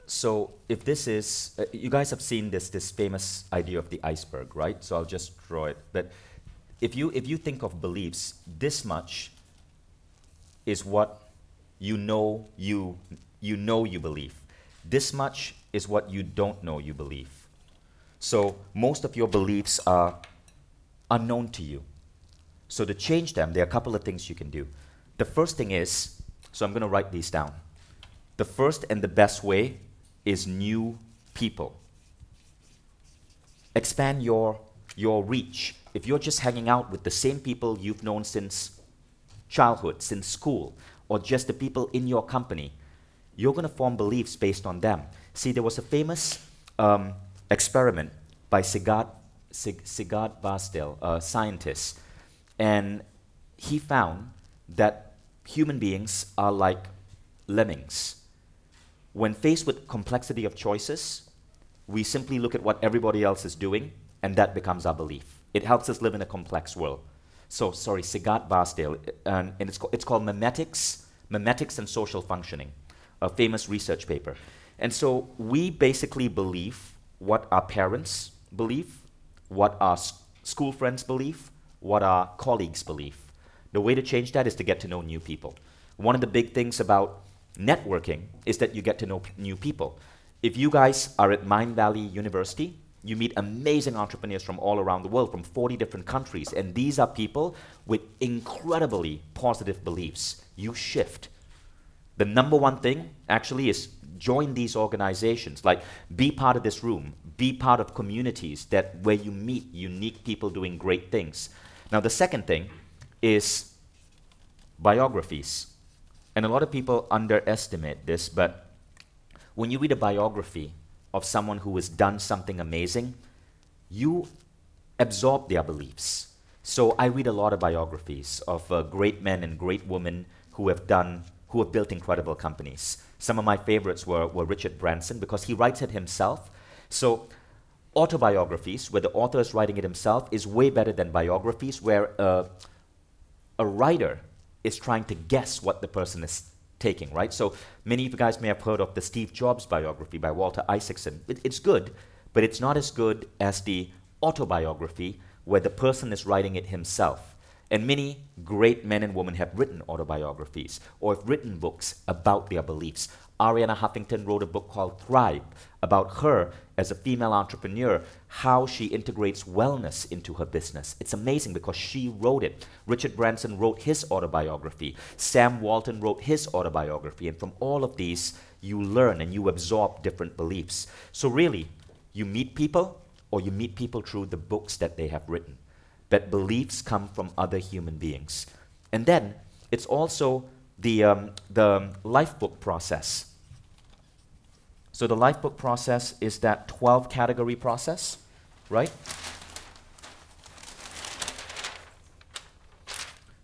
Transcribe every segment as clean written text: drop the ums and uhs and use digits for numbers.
So if this is, you guys have seen this famous idea of the iceberg, right? So I'll just draw it. But if you think of beliefs, this much is what you know you believe. This much is what you don't know you believe. So most of your beliefs are unknown to you. So to change them, there are a couple of things you can do. The first thing is, so I'm going to write these down. The first and the best way is new people. Expand your reach. If you're just hanging out with the same people you've known since childhood, since school, or just the people in your company, you're going to form beliefs based on them. See, there was a famous experiment by Sigurd Vastel, a scientist, and he found that human beings are like lemmings. When faced with complexity of choices, we simply look at what everybody else is doing, and that becomes our belief. It helps us live in a complex world. So, sorry, Sigurd Vastel, and it's called Memetics and Social Functioning, a famous research paper. And so we basically believe what our parents believe, what our school friends believe, what our colleagues believe. The way to change that is to get to know new people. One of the big things about networking is that you get to know new people. If you guys are at Mind Valley University, you meet amazing entrepreneurs from all around the world, from 40 different countries, and these are people with incredibly positive beliefs. You shift. The number one thing actually is join these organizations, like be part of this room, be part of communities that where you meet unique people doing great things. Now the second thing is biographies. And a lot of people underestimate this, but when you read a biography of someone who has done something amazing, you absorb their beliefs. So I read a lot of biographies of great men and great women who have built incredible companies. Some of my favorites were Richard Branson, because he writes it himself. So autobiographies, where the author is writing it himself, is way better than biographies where a writer is trying to guess what the person is taking, right? So many of you guys may have heard of the Steve Jobs biography by Walter Isaacson. It's good, but it's not as good as the autobiography where the person is writing it himself. And many great men and women have written autobiographies or have written books about their beliefs. Arianna Huffington wrote a book called Thrive, about her as a female entrepreneur, how she integrates wellness into her business. It's amazing because she wrote it. Richard Branson wrote his autobiography. Sam Walton wrote his autobiography. And from all of these, you learn and you absorb different beliefs. So really, you meet people, or you meet people through the books that they have written. But beliefs come from other human beings. And then it's also the lifebook process. So the lifebook process is that 12-category process, right?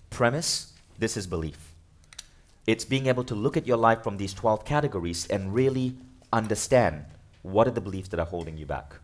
Premise, this is belief. It's being able to look at your life from these 12 categories and really understand what are the beliefs that are holding you back.